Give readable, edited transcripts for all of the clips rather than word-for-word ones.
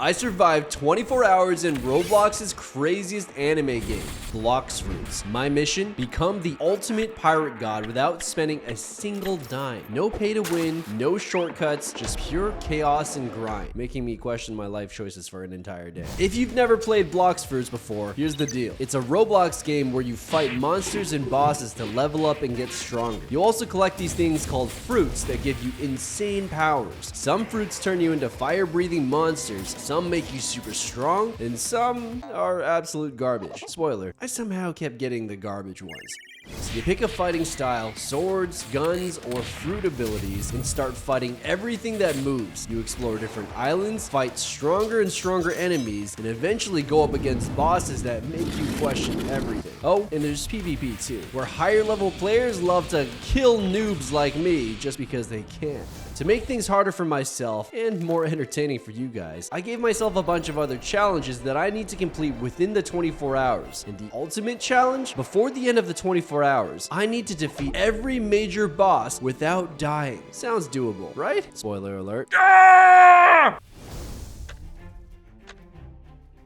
I survived 24 hours in Roblox's craziest anime game, BLOX Fruits. My mission, become the ultimate pirate god without spending a single dime. No pay to win, no shortcuts, just pure chaos and grind, making me question my life choices for an entire day. If you've never played BLOX Fruits before, here's the deal. It's a Roblox game where you fight monsters and bosses to level up and get stronger. You also collect these things called fruits that give you insane powers. Some fruits turn you into fire-breathing monsters, some make you super strong, and some are absolute garbage. Spoiler, I somehow kept getting the garbage ones. So you pick a fighting style, swords, guns, or fruit abilities, and start fighting everything that moves. You explore different islands, fight stronger and stronger enemies, and eventually go up against bosses that make you question everything. Oh, and there's PvP too, where higher level players love to kill noobs like me just because they can. To make things harder for myself and more entertaining for you guys, I gave myself a bunch of other challenges that I need to complete within the 24 hours. And the ultimate challenge, before the end of the 24 hours, I need to defeat every major boss without dying. Sounds doable, right? Spoiler alert.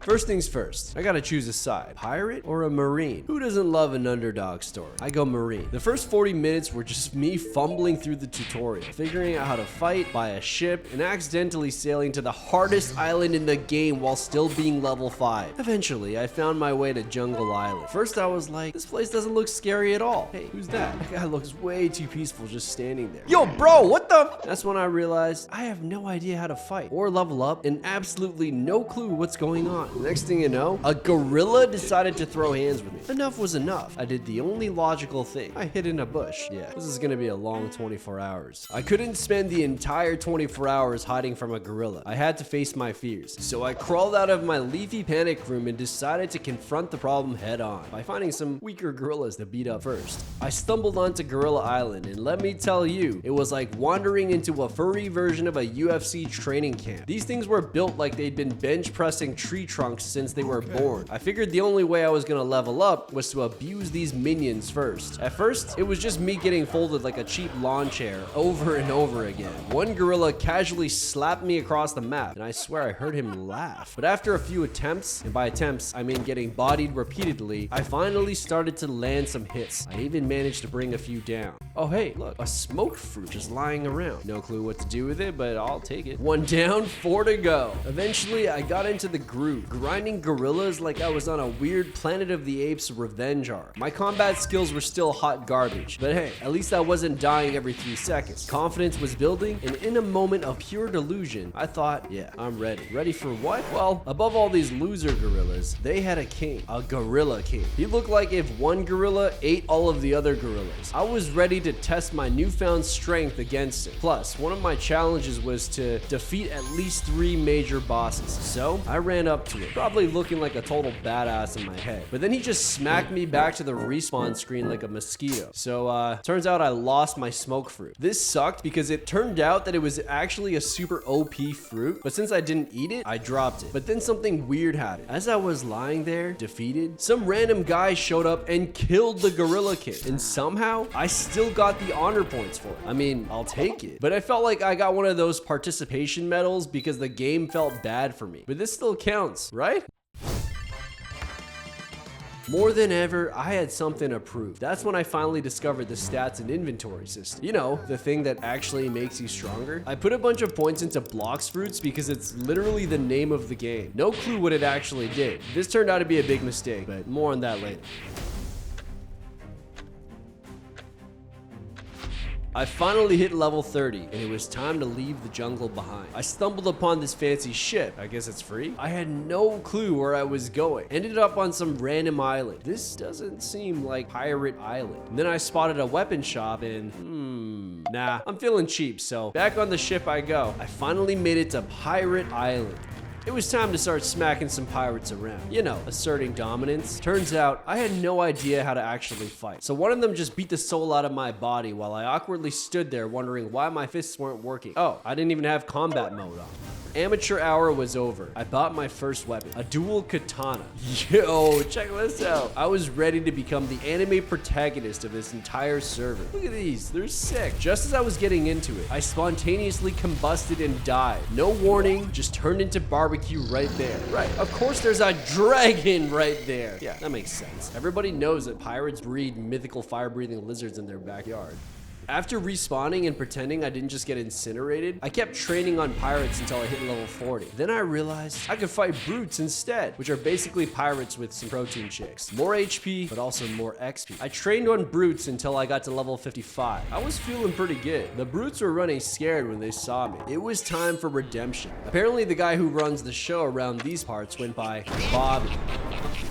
First things first, I gotta choose a side. Pirate or a Marine? Who doesn't love an underdog story? I go Marine. The first 40 minutes were just me fumbling through the tutorial, figuring out how to fight, buy a ship, and accidentally sailing to the hardest island in the game while still being level 5. Eventually, I found my way to Jungle Island. First, I was like, this place doesn't look scary at all. Hey, who's that? That guy looks way too peaceful just standing there. Yo, bro, what the? That's when I realized I have no idea how to fight or level up and absolutely no clue what's going on. Next thing you know, a gorilla decided to throw hands with me. Enough was enough. I did the only logical thing. I hid in a bush. Yeah, this is gonna be a long 24 hours. I couldn't spend the entire 24 hours hiding from a gorilla. I had to face my fears. So I crawled out of my leafy panic room and decided to confront the problem head on by finding some weaker gorillas to beat up first. I stumbled onto Gorilla Island, and let me tell you, it was like wandering into a furry version of a UFC training camp. These things were built like they'd been bench pressing tree trunks since they were born. I figured the only way I was gonna level up was to abuse these minions first. At first, it was just me getting folded like a cheap lawn chair over and over again. One gorilla casually slapped me across the map, and I swear I heard him laugh. But after a few attempts, and by attempts I mean getting bodied repeatedly, I finally started to land some hits. I even managed to bring a few down. Oh hey, look, a smoked fruit just lying around. No clue what to do with it, but I'll take it. 1 down, 4 to go. Eventually, I got into the groove, grinding gorillas like I was on a weird Planet of the Apes revenge arc. My combat skills were still hot garbage, but hey, at least I wasn't dying every 3 seconds. Confidence was building, and in a moment of pure delusion, I thought, yeah, I'm ready. Ready for what? Well, above all these loser gorillas, they had a king, a gorilla king. He looked like if one gorilla ate all of the other gorillas. I was ready to test my newfound strength against it. Plus, one of my challenges was to defeat at least 3 major bosses. So I ran up to it, probably looking like a total badass in my head. But then he just smacked me back to the respawn screen like a mosquito. So turns out I lost my smoke fruit. This sucked because it turned out that it was actually a super OP fruit, but since I didn't eat it, I dropped it. But then something weird happened. As I was lying there, defeated, some random guy showed up and killed the gorilla kid. And somehow, I still got the honor points for it. I mean, I'll take it. But I felt like I got one of those participation medals because the game felt bad for me. But this still counts, right? More than ever, I had something to prove. That's when I finally discovered the stats and inventory system. You know, the thing that actually makes you stronger. I put a bunch of points into BLOX Fruits because it's literally the name of the game. No clue what it actually did. This turned out to be a big mistake, but more on that later. I finally hit level 30, and it was time to leave the jungle behind. I stumbled upon this fancy ship. I guess it's free? I had no clue where I was going. Ended up on some random island. This doesn't seem like Pirate Island. And then I spotted a weapon shop and, nah, I'm feeling cheap, so back on the ship I go. I finally made it to Pirate Island. It was time to start smacking some pirates around. You know, asserting dominance. Turns out, I had no idea how to actually fight. So one of them just beat the soul out of my body while I awkwardly stood there wondering why my fists weren't working. Oh, I didn't even have combat mode on. Amateur hour was over. I bought my first weapon, a dual katana. Yo, check this out. I was ready to become the anime protagonist of this entire server. Look at these, they're sick. Just as I was getting into it, I spontaneously combusted and died. No warning, just turned into barbecue right there. Right, of course there's a dragon right there. Yeah, that makes sense. Everybody knows that pirates breed mythical fire-breathing lizards in their backyard. After respawning and pretending I didn't just get incinerated, I kept training on pirates until I hit level 40. Then I realized I could fight brutes instead, which are basically pirates with some protein chicks. More HP, but also more XP. I trained on brutes until I got to level 55. I was feeling pretty good. The brutes were running scared when they saw me. It was time for redemption. Apparently the guy who runs the show around these parts went by Bobby.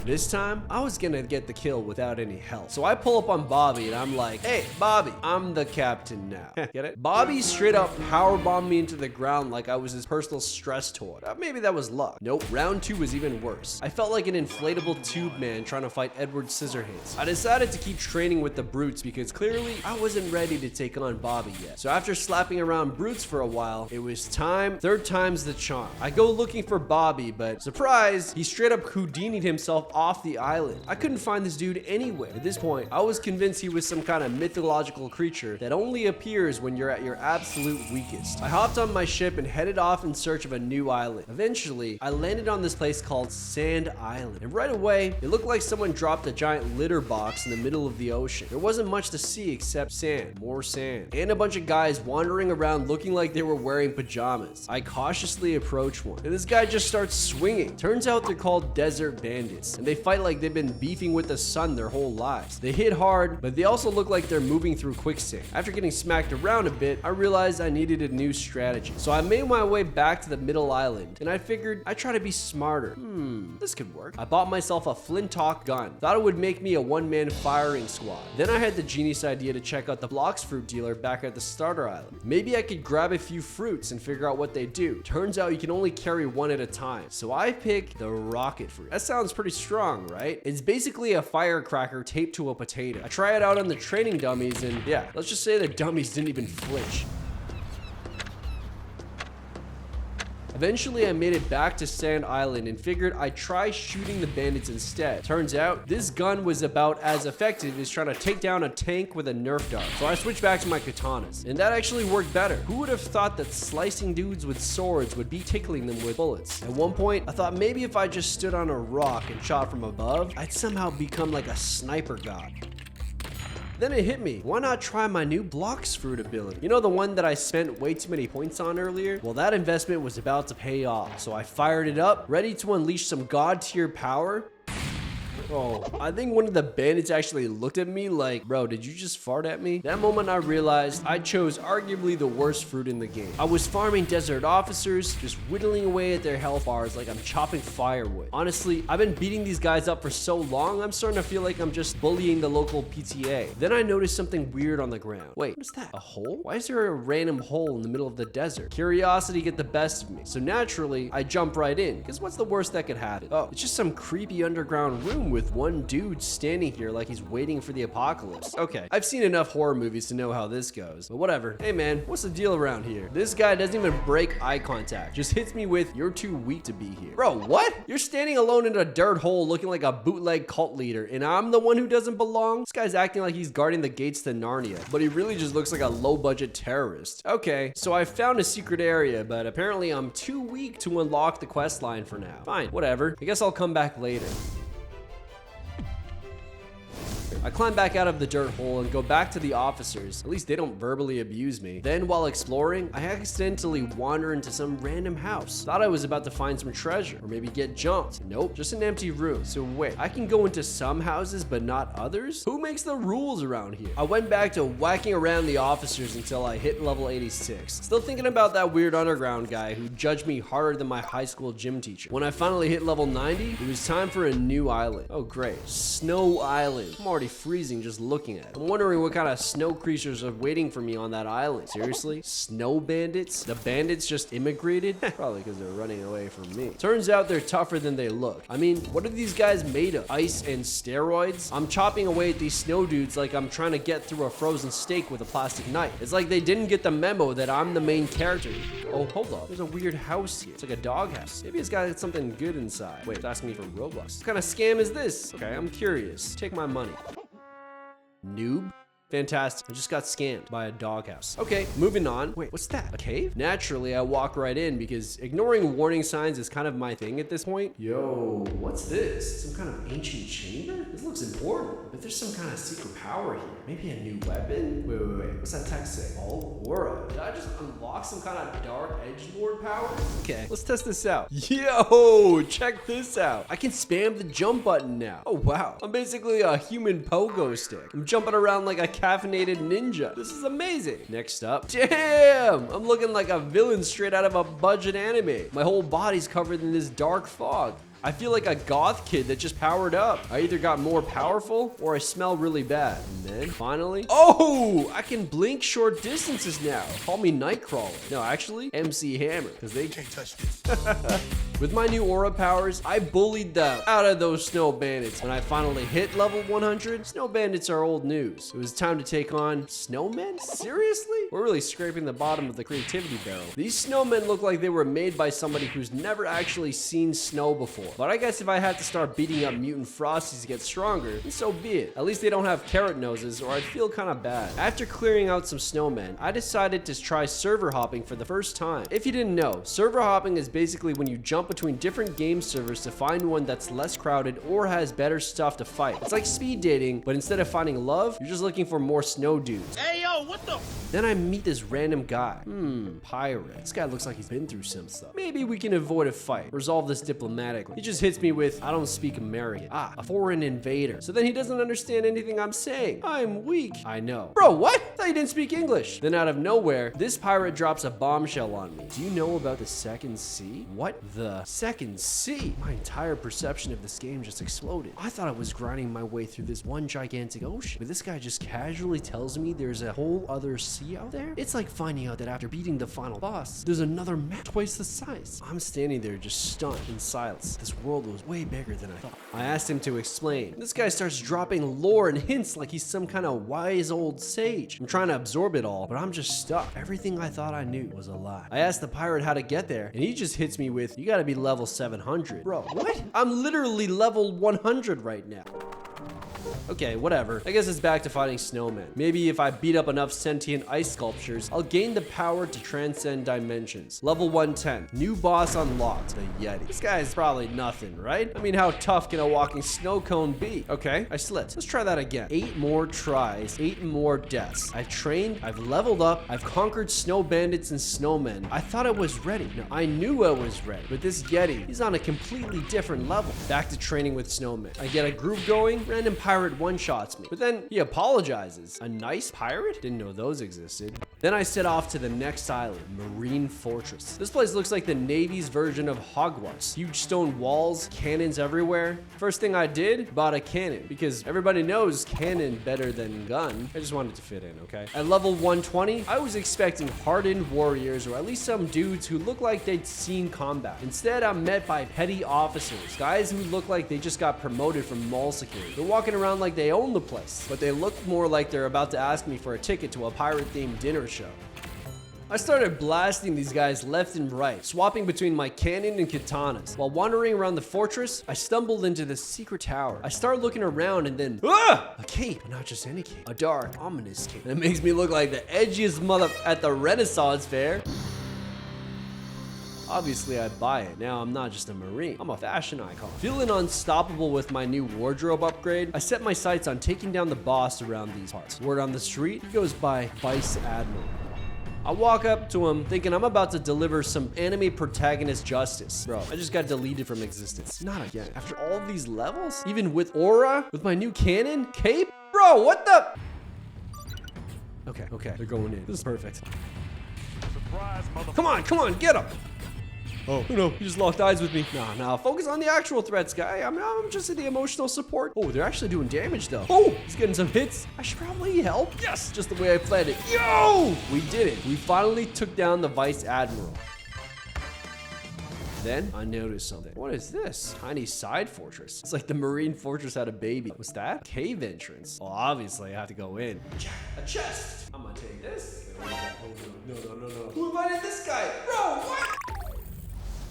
This time, I was gonna get the kill without any help. So I pull up on Bobby and I'm like, hey, Bobby, I'm the captain now. Get it? Bobby straight up powerbombed me into the ground like I was his personal stress toy. Maybe that was luck. Nope, round 2 was even worse. I felt like an inflatable tube man trying to fight Edward Scissorhands. I decided to keep training with the brutes because clearly I wasn't ready to take on Bobby yet. So after slapping around brutes for a while, it was time. Third time's the charm. I go looking for Bobby, but surprise, he straight up Houdini'd himself off the island. I couldn't find this dude anywhere. At this point, I was convinced he was some kind of mythological creature that only appears when you're at your absolute weakest. I hopped on my ship and headed off in search of a new island. Eventually, I landed on this place called Sand Island. And right away, it looked like someone dropped a giant litter box in the middle of the ocean. There wasn't much to see except sand, more sand, and a bunch of guys wandering around looking like they were wearing pajamas. I cautiously approach one, and this guy just starts swinging. Turns out they're called desert bandits, and they fight like they've been beefing with the sun their whole lives. They hit hard, but they also look like they're moving through quicksand. After getting smacked around a bit, I realized I needed a new strategy. So I made my way back to the middle island, and I figured I'd try to be smarter. This could work. I bought myself a flint-lock gun. Thought it would make me a one-man firing squad. Then I had the genius idea to check out the BLOX fruit dealer back at the starter island. Maybe I could grab a few fruits and figure out what they do. Turns out you can only carry one at a time. So I picked the rocket fruit. That sounds pretty strong, right? It's basically a firecracker taped to a potato. I try it out on the training dummies, and yeah, let's just say the dummies didn't even flinch. Eventually, I made it back to Sand Island and figured I'd try shooting the bandits instead. Turns out, this gun was about as effective as trying to take down a tank with a Nerf dart. So I switched back to my katanas, and that actually worked better. Who would have thought that slicing dudes with swords would be tickling them with bullets? At one point, I thought maybe if I just stood on a rock and shot from above, I'd somehow become like a sniper god. Then it hit me. Why not try my new BLOX fruit ability? You know, the one that I spent way too many points on earlier? Well, that investment was about to pay off. So I fired it up, ready to unleash some god tier power. Oh, I think one of the bandits actually looked at me like, bro, did you just fart at me? That moment I realized I chose arguably the worst fruit in the game. I was farming desert officers, just whittling away at their health bars like I'm chopping firewood. Honestly, I've been beating these guys up for so long, I'm starting to feel like I'm just bullying the local PTA. Then I noticed something weird on the ground. Wait, what is that? A hole? Why is there a random hole in the middle of the desert? Curiosity get the best of me. So naturally, I jump right in, because what's the worst that could happen? Oh, it's just some creepy underground room with one dude standing here like he's waiting for the apocalypse. Okay, I've seen enough horror movies to know how this goes, but whatever. Hey man, what's the deal around here? This guy doesn't even break eye contact, just hits me with, you're too weak to be here. Bro, what? You're standing alone in a dirt hole looking like a bootleg cult leader, and I'm the one who doesn't belong? This guy's acting like he's guarding the gates to Narnia, but he really just looks like a low-budget terrorist. Okay, so I found a secret area, but apparently I'm too weak to unlock the quest line for now. Fine, whatever. I guess I'll come back later. I climb back out of the dirt hole and go back to the officers. At least they don't verbally abuse me. Then while exploring, I accidentally wander into some random house. Thought I was about to find some treasure or maybe get jumped. Nope, just an empty room. So wait, I can go into some houses but not others? Who makes the rules around here? I went back to whacking around the officers until I hit level 86. Still thinking about that weird underground guy who judged me harder than my high school gym teacher. When I finally hit level 90, it was time for a new island. Oh great, Snow Island. I'm already freezing just looking at it. I'm wondering what kind of snow creatures are waiting for me on that island. Seriously? Snow bandits? The bandits just immigrated? Probably because they're running away from me. Turns out they're tougher than they look. I mean, what are these guys made of? Ice and steroids? I'm chopping away at these snow dudes like I'm trying to get through a frozen steak with a plastic knife. It's like they didn't get the memo that I'm the main character. Oh, hold up. There's a weird house here. It's like a doghouse. Maybe it's got something good inside. Wait, it's asking me for Roblox. What kind of scam is this? Okay, I'm curious. Take my money. Noob? Fantastic. I just got scammed by a doghouse. Okay, moving on. Wait, what's that? A cave? Naturally, I walk right in because ignoring warning signs is kind of my thing at this point. Yo, what's this? Some kind of ancient chamber? This looks important, but there's some kind of secret power here. Maybe a new weapon? Wait. What's that text say? Oh, aura. Did I just unlock some kind of dark edgelord power? Okay, let's test this out. Yo, check this out. I can spam the jump button now. Oh, wow. I'm basically a human pogo stick. I'm jumping around like a caffeinated ninja. This is amazing. Next up. Damn! I'm looking like a villain straight out of a budget anime. My whole body's covered in this dark fog. I feel like a goth kid that just powered up. I either got more powerful or I smell really bad. And then finally, oh, I can blink short distances now. Call me Nightcrawler. No, actually, MC Hammer, because they can't touch this. With my new aura powers, I bullied them out of those snow bandits. When I finally hit level 100, snow bandits are old news. It was time to take on snowmen? Seriously? We're really scraping the bottom of the creativity barrel. These snowmen look like they were made by somebody who's never actually seen snow before. But I guess if I had to start beating up mutant Frosties to get stronger, then so be it. At least they don't have carrot noses or I'd feel kind of bad. After clearing out some snowmen, I decided to try server hopping for the first time. If you didn't know, server hopping is basically when you jump between different game servers to find one that's less crowded or has better stuff to fight. It's like speed dating, but instead of finding love, you're just looking for more snow dudes. Hey yo, what the? Then I meet this random guy. Pirate. This guy looks like he's been through some stuff. Maybe we can avoid a fight. Resolve this diplomatically. He just hits me with, I don't speak American. Ah, a foreign invader. So then he doesn't understand anything I'm saying. I'm weak. I know. Bro, what? I thought you didn't speak English. Then out of nowhere, this pirate drops a bombshell on me. Do you know about the second sea? What? The second sea? My entire perception of this game just exploded. I thought I was grinding my way through this one gigantic ocean, but this guy just casually tells me there's a whole other sea out there? It's like finding out that after beating the final boss, there's another map twice the size. I'm standing there just stunned in silence. This world was way bigger than I thought. I asked him to explain. This guy starts dropping lore and hints like he's some kind of wise old sage. I'm trying to absorb it all, but I'm just stuck. Everything I thought I knew was a lie. I asked the pirate how to get there, and he just hits me with, you gotta be level 700. Bro, what? I'm literally level 100 right now. Okay, whatever. I guess it's back to fighting snowmen. Maybe if I beat up enough sentient ice sculptures, I'll gain the power to transcend dimensions. Level 110. New boss unlocked. The Yeti. This guy is probably nothing, right? I mean, how tough can a walking snow cone be? Okay, I slipped. Let's try that again. 8 more tries, 8 more deaths. I've trained, I've leveled up, I've conquered snow bandits and snowmen. I thought I was ready. No, I knew I was ready. But this Yeti, he's on a completely different level. Back to training with snowmen. I get a groove going, random pirate one-shots me. But then he apologizes. A nice pirate? Didn't know those existed. Then I set off to the next island, Marine Fortress. This place looks like the Navy's version of Hogwarts. Huge stone walls, cannons everywhere. First thing I did, bought a cannon, because everybody knows cannon better than gun. I just wanted to fit in, okay? At level 120, I was expecting hardened warriors, or at least some dudes who look like they'd seen combat. Instead, I'm met by petty officers, guys who look like they just got promoted from mall security. They're walking around like they own the place, but they look more like they're about to ask me for a ticket to a pirate-themed dinner show. I started blasting these guys left and right, swapping between my cannon and katanas. While wandering around the fortress, I stumbled into this secret tower. I started looking around and then, a cape, but not just any cape, a dark, ominous cape. That makes me look like the edgiest mother at the Renaissance fair. Obviously, I buy it. Now, I'm not just a Marine. I'm a fashion icon. Feeling unstoppable with my new wardrobe upgrade, I set my sights on taking down the boss around these parts. Word on the street, he goes by Vice Admiral. I walk up to him thinking I'm about to deliver some anime protagonist justice. Bro, I just got deleted from existence. Not again. After all of these levels? Even with aura? With my new cannon? Cape? Bro, what the? Okay, they're going in. This is perfect. Surprise, motherfucker. Come on, get him. Oh no, he just locked eyes with me. Nah, focus on the actual threats, guy. I'm just in the emotional support. Oh, they're actually doing damage though. Oh, he's getting some hits. I should probably help. Yes, just the way I planned it. Yo! We did it. We finally took down the Vice Admiral. Then I noticed something. What is this? Tiny side fortress. It's like the Marine fortress had a baby. What's that? Cave entrance. Well, obviously I have to go in. A chest. I'm gonna take this. Oh, no. Who invited this guy? Bro, what?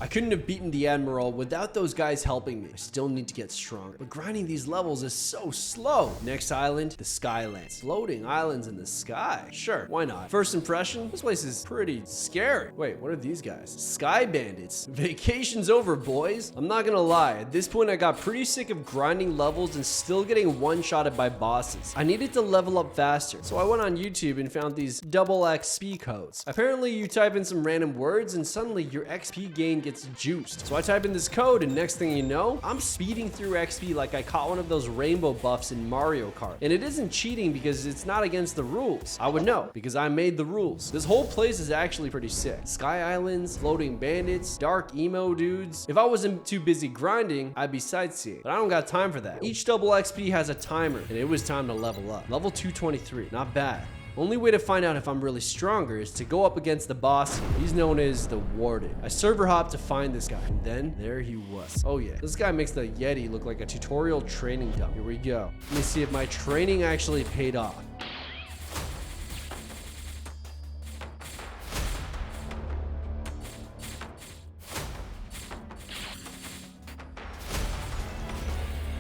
I couldn't have beaten the Admiral without those guys helping me. I still need to get stronger. But grinding these levels is so slow. Next island, the Skylands. Floating islands in the sky. Sure, why not? First impression, this place is pretty scary. Wait, what are these guys? Sky bandits. Vacation's over, boys. I'm not gonna lie. At this point, I got pretty sick of grinding levels and still getting one-shotted by bosses. I needed to level up faster. So I went on YouTube and found these double XP codes. Apparently, you type in some random words and suddenly your XP gain gets juiced. So I type in this code and next thing you know, I'm speeding through XP like I caught one of those rainbow buffs in Mario Kart. And it isn't cheating because it's not against the rules. I would know because I made the rules. This whole place is actually pretty sick. Sky islands, floating bandits, dark emo dudes. If I wasn't too busy grinding, I'd be sightseeing. But I don't got time for that. Each double XP has a timer and it was time to level up. Level 223, not bad. Only way to find out if I'm really stronger is to go up against the boss here. He's known as the Warden. I server hopped to find this guy, and then there he was. Oh yeah, this guy makes the Yeti look like a tutorial training dummy. Here we go. Let me see if my training actually paid off.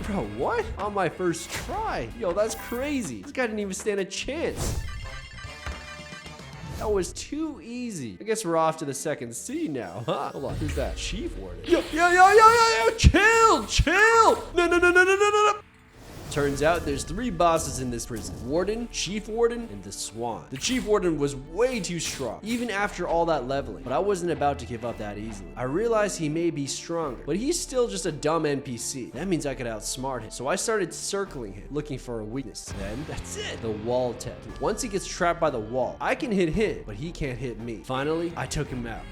Bro, what? On my first try? Yo, that's crazy. This guy didn't even stand a chance. That was too easy. I guess we're off to the second sea now. Huh? Hold on, who's that? Chief Warden. Yo, chill. No. Turns out there's 3 bosses in this prison. Warden, Chief Warden, and the Swan. The Chief Warden was way too strong, even after all that leveling, but I wasn't about to give up that easily. I realized he may be stronger, but he's still just a dumb NPC. That means I could outsmart him. So I started circling him, looking for a weakness. Then, that's it. The wall technique. Once he gets trapped by the wall, I can hit him, but he can't hit me. Finally, I took him out.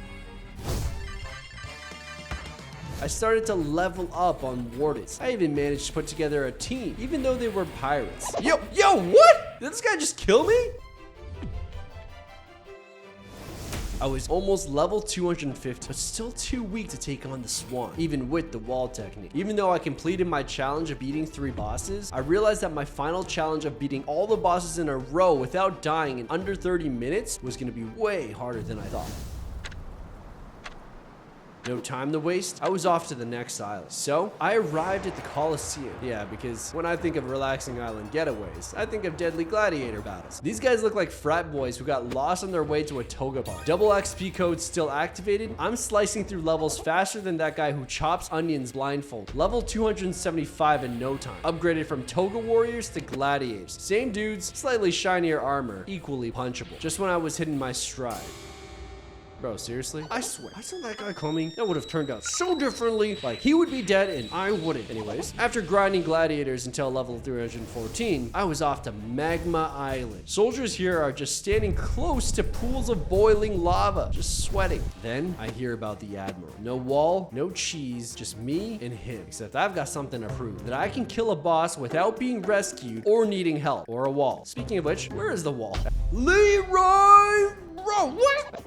I started to level up on wardens. I even managed to put together a team, even though they were pirates. Yo, what? Did this guy just kill me? I was almost level 250, but still too weak to take on the Swan, even with the wall technique. Even though I completed my challenge of beating 3 bosses, I realized that my final challenge of beating all the bosses in a row without dying in under 30 minutes was gonna be way harder than I thought. No time to waste, I was off to the next island. So, I arrived at the Coliseum. Yeah, because when I think of relaxing island getaways, I think of deadly gladiator battles. These guys look like frat boys who got lost on their way to a toga bar. Double XP code still activated. I'm slicing through levels faster than that guy who chops onions blindfold. Level 275 in no time. Upgraded from toga warriors to gladiators. Same dudes, slightly shinier armor, equally punchable. Just when I was hitting my stride. Bro, seriously? I swear, I saw that guy coming. That would have turned out so differently. Like, he would be dead and I wouldn't. Anyways, after grinding gladiators until level 314, I was off to Magma Island. Soldiers here are just standing close to pools of boiling lava, just sweating. Then, I hear about the Admiral. No wall, no cheese, just me and him. Except I've got something to prove. That I can kill a boss without being rescued or needing help. Or a wall. Speaking of which, where is the wall? Leroy! Bro, what?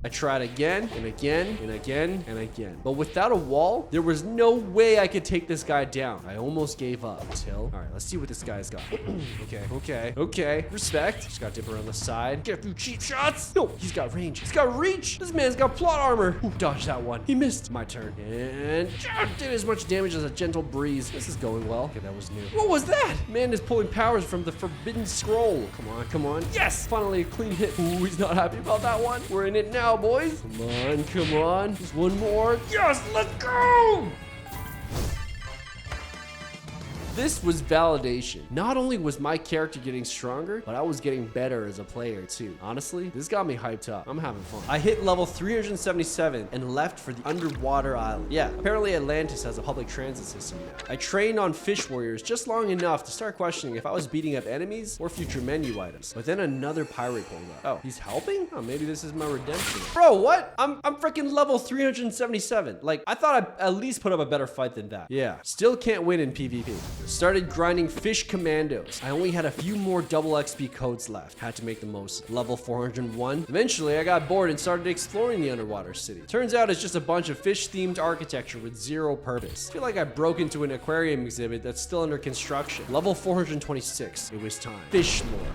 I tried again and again and again and again. But without a wall, there was no way I could take this guy down. I almost gave up until... All right, let's see what this guy's got. Okay. Respect. Just got Dipper on the side. Get a few cheap shots. No, he's got range. He's got reach. This man's got plot armor. Ooh, dodge that one. He missed. My turn. And did as much damage as a gentle breeze. This is going well. Okay, that was new. What was that? Man is pulling powers from the Forbidden Scroll. Come on. Yes, finally a clean hit. Ooh, he's not happy about that one. We're in it now, boys. Come on. Just one more. Yes, let's go. This was validation. Not only was my character getting stronger, but I was getting better as a player too. Honestly, this got me hyped up. I'm having fun. I hit level 377 and left for the underwater island. Yeah, apparently Atlantis has a public transit system now. I trained on fish warriors just long enough to start questioning if I was beating up enemies or future menu items. But then another pirate pulled up. Oh, he's helping? Oh, maybe this is my redemption. Bro, what? I'm freaking level 377. Like, I thought I'd at least put up a better fight than that. Yeah, still can't win in PvP. Started grinding fish commandos. I only had a few more double XP codes left. Had to make the most. Level 401. Eventually, I got bored and started exploring the underwater city. Turns out it's just a bunch of fish-themed architecture with zero purpose. I feel like I broke into an aquarium exhibit that's still under construction. Level 426. It was time. Fish lore.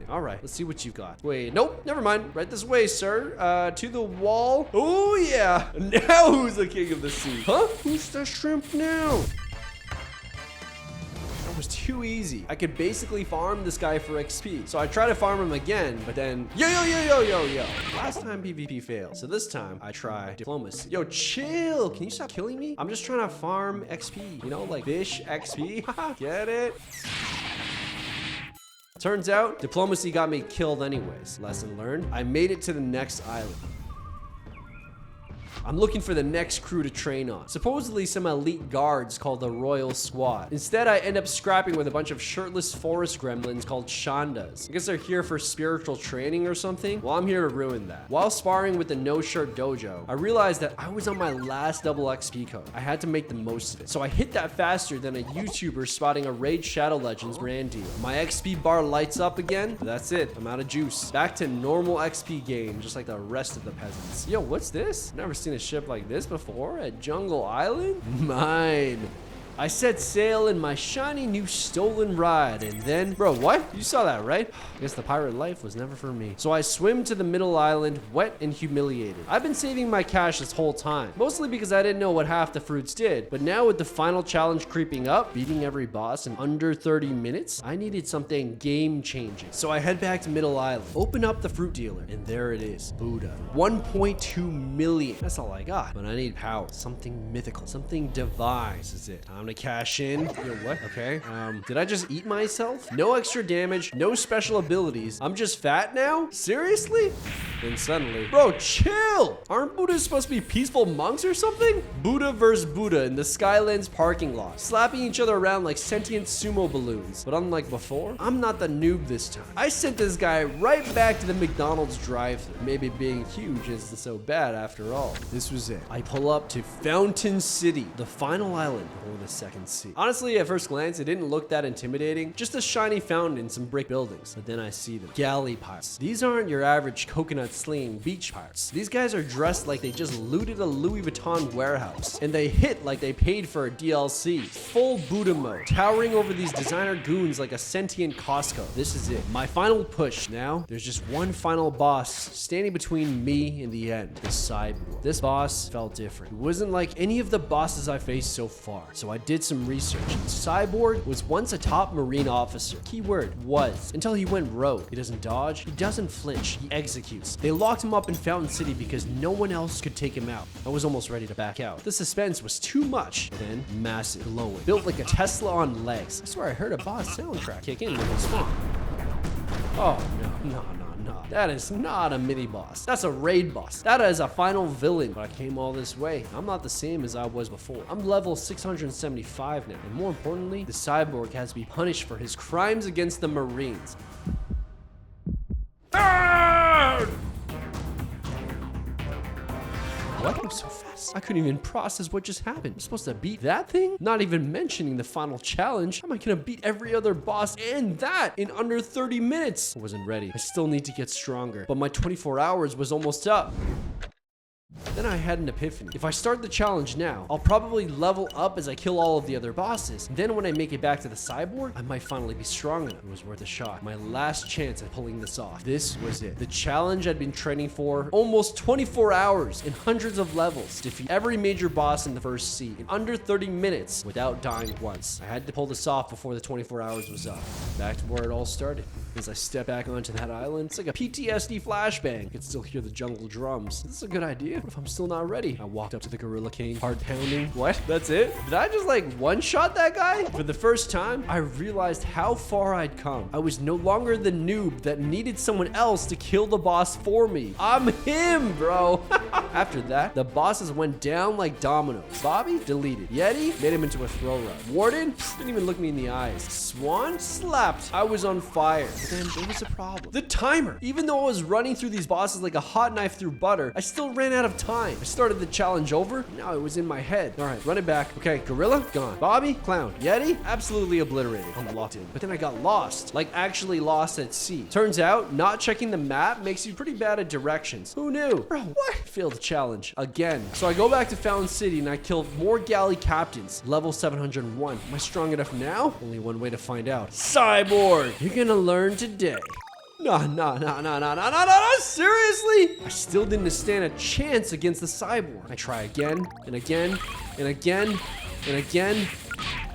All right, let's see what you've got. Wait, nope, never mind. Right this way, sir. To the wall. Oh, yeah. Now who's the king of the sea? Huh? Who's the shrimp now? That was too easy. I could basically farm this guy for XP. So I try to farm him again, but then yo. Last time PvP failed. So this time I try diplomacy. Yo, chill. Can you stop killing me? I'm just trying to farm XP. You know, like fish XP. Get it? Turns out, diplomacy got me killed anyways. Lesson learned. I made it to the next island. I'm looking for the next crew to train on. Supposedly some elite guards called the Royal Squad. Instead, I end up scrapping with a bunch of shirtless forest gremlins called Shandas. I guess they're here for spiritual training or something. Well, I'm here to ruin that. While sparring with the No Shirt Dojo, I realized that I was on my last double XP code. I had to make the most of it. So I hit that faster than a YouTuber spotting a Raid Shadow Legends brand deal. My XP bar lights up again. That's it. I'm out of juice. Back to normal XP gain, just like the rest of the peasants. Yo, what's this? Never seen a ship like this before at Jungle Island? Mine. I set sail in my shiny new stolen ride, and then, bro, what? You saw that, right? I guess the pirate life was never for me. So I swim to the middle island, wet and humiliated. I've been saving my cash this whole time, mostly because I didn't know what half the fruits did. But now with the final challenge creeping up, beating every boss in under 30 minutes, I needed something game-changing. So I head back to middle island, open up the fruit dealer, and there it is, Buddha. 1.2 million. That's all I got. But I need power, something mythical, something divine. This is it. Time to cash in. Yo, what? Okay. Did I just eat myself? No extra damage, no special abilities. I'm just fat now? Seriously? Then suddenly, bro, chill! Aren't Buddhas supposed to be peaceful monks or something? Buddha versus Buddha in the Skylands parking lot, slapping each other around like sentient sumo balloons. But unlike before, I'm not the noob this time. I sent this guy right back to the McDonald's drive-thru. Maybe being huge isn't so bad after all. This was it. I pull up to Fountain City, the final island before the second sea. Honestly, at first glance, it didn't look that intimidating. Just a shiny fountain and some brick buildings. But then I see them. Galley pirates. These aren't your average coconut slinging beach pirates. These guys are dressed like they just looted a Louis Vuitton warehouse. And they hit like they paid for a DLC. Full Buddha mode. Towering over these designer goons like a sentient Costco. This is it. My final push. Now, there's just one final boss standing between me and the end. The cyborg. This boss felt different. It wasn't like any of the bosses I faced so far. So I did some research. Cyborg was once a top Marine officer. Keyword was. Until he went rogue. He doesn't dodge. He doesn't flinch. He executes. They locked him up in Fountain City because no one else could take him out. I was almost ready to back out. The suspense was too much. And then, massive, glowing. Built like a Tesla on legs. I swear I heard a boss soundtrack kick in when it spawned. Oh, no. That is not a mini boss. That's a raid boss. That is a final villain. But I came all this way. I'm not the same as I was before. I'm level 675 now. And more importantly, the cyborg has to be punished for his crimes against the Marines. What? I'm so fast. I couldn't even process what just happened. I'm supposed to beat that thing? Not even mentioning the final challenge. How am I gonna beat every other boss and that in under 30 minutes? I wasn't ready. I still need to get stronger. But my 24 hours was almost up. Then I had an epiphany. If I start the challenge now, I'll probably level up as I kill all of the other bosses. Then when I make it back to the cyborg, I might finally be strong enough. It was worth a shot. My last chance at pulling this off. This was it. The challenge I'd been training for almost 24 hours in hundreds of levels. Defeat every major boss in the first sea in under 30 minutes without dying once. I had to pull this off before the 24 hours was up. Back to where it all started. as I step back onto that island. It's like a PTSD flashbang. I can still hear the jungle drums. This is a good idea. What if I'm still not ready? I walked up to the Gorilla King, hard pounding. What? That's it? Did I just like one-shot that guy? For the first time, I realized how far I'd come. I was no longer the noob that needed someone else to kill the boss for me. I'm him, bro. After that, the bosses went down like dominoes. Bobby deleted. Yeti made him into a throw rug. Warden didn't even look me in the eyes. Swan slapped. I was on fire. But then there was a problem. The timer. Even though I was running through these bosses like a hot knife through butter, I still ran out of time. I started the challenge over. Now it was in my head. All right, run it back. Okay, Gorilla, gone. Bobby, clown. Yeti, absolutely obliterated. I'm locked in. But then I got lost. Like actually lost at sea. Turns out, not checking the map makes you pretty bad at directions. Who knew? Bro, what? Failed the challenge again. So I go back to Fountain City and I kill more galley captains. Level 701. Am I strong enough now? Only one way to find out. Cyborg! You're gonna learn today. No, seriously? I still didn't stand a chance against the cyborg. I try again, and again, and again, and again.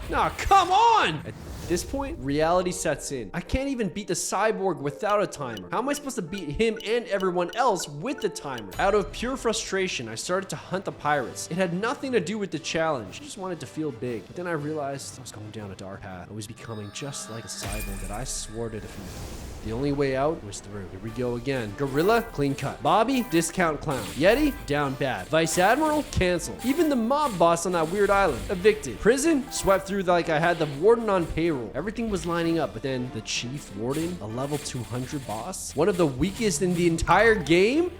Nah, come on! At this point, reality sets in. I can't even beat the cyborg without a timer. How am I supposed to beat him and everyone else with the timer? Out of pure frustration, I started to hunt the pirates. It had nothing to do with the challenge. I just wanted to feel big. But then I realized I was going down a dark path. I was becoming just like a cyborg that I swore to defeat. The only way out was through. Here we go again. Gorilla, clean cut. Bobby, discount clown. Yeti, down bad. Vice Admiral, cancel. Even the mob boss on that weird island, evicted. Prison, swept through like I had the warden on payroll. Everything was lining up, but then the chief warden, a level 200 boss, one of the weakest in the entire game.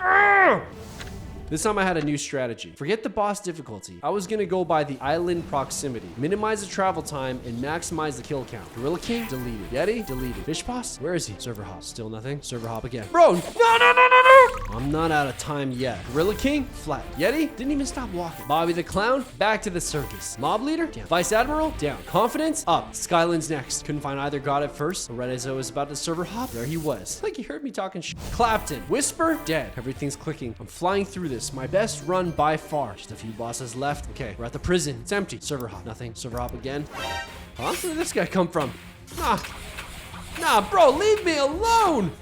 This time I had a new strategy. Forget the boss difficulty. I was gonna go by the island proximity. Minimize the travel time and maximize the kill count. Gorilla King, deleted. Yeti, deleted. Fish boss, where is he? Server hop, still nothing. Server hop again. Bro, no. I'm not out of time yet. Gorilla King, flat. Yeti, didn't even stop walking. Bobby the Clown, back to the circus. Mob Leader, down. Vice Admiral, down. Confidence, up. Skyland's next. Couldn't find either god at first, but right as I was about to server hop, there he was. Like he heard me talking shit. Clapton, Whisper, dead. Everything's clicking. I'm flying through this. My best run by far. Just a few bosses left. Okay, we're at the prison. It's empty. Server hop. Nothing. Server hop again. Huh? Where did this guy come from? Nah, bro, leave me alone.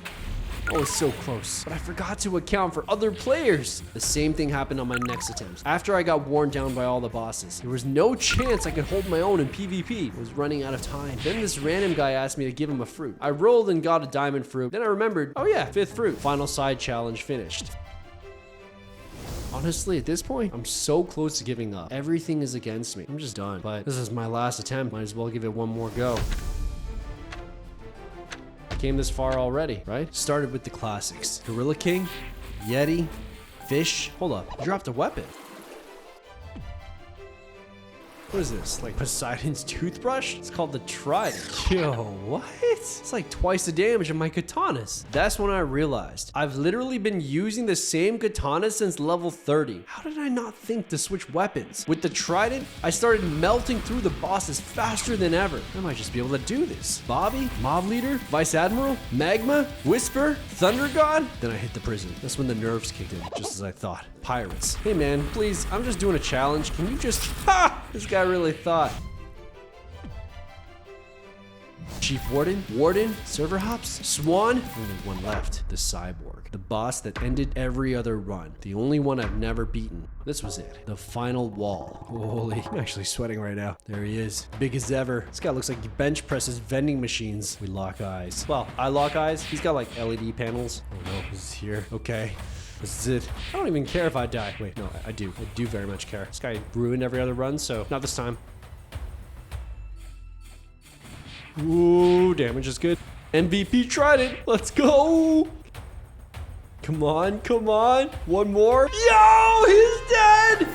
I was so close, but I forgot to account for other players. The same thing happened on my next attempt. After I got worn down by all the bosses, there was no chance I could hold my own in PvP. I was running out of time. Then this random guy asked me to give him a fruit. I rolled and got a diamond fruit. Then I remembered, oh yeah, 5th fruit. Final side challenge finished. Honestly, at this point, I'm so close to giving up. Everything is against me. I'm just done. But this is my last attempt. Might as well give it one more go. Came this far already, right? Started with the classics. Gorilla King, Yeti, Fish. Hold up, I dropped a weapon. What is this? Like Poseidon's toothbrush? It's called the Trident. Yo, what? It's like twice the damage of my katanas. That's when I realized I've literally been using the same katana since level 30. How did I not think to switch weapons? With the Trident, I started melting through the bosses faster than ever. I might just be able to do this. Bobby, Mob Leader, Vice Admiral, Magma, Whisper, Thunder God. Then I hit the prison. That's when the nerves kicked in, just as I thought. Pirates. Hey man, please, I'm just doing a challenge. Can you just... Ha! This guy really thought. Chief Warden, Server Hops, Swan, only one left, the Cyborg. The boss that ended every other run. The only one I've never beaten. This was it, the final wall. Holy, I'm actually sweating right now. There he is, big as ever. This guy looks like he bench presses vending machines. We lock eyes. Well, I lock eyes. He's got like LED panels. Oh no, he's here. Okay. This is it. I don't even care if I die. Wait, no, I do. I do very much care. This guy ruined every other run, so not this time. Ooh, damage is good. MVP Trident. Let's go. Come on, come on. One more. Yo, he's dead.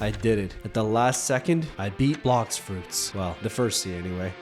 I did it. At the last second, I beat Blox Fruits. Well, the first sea anyway.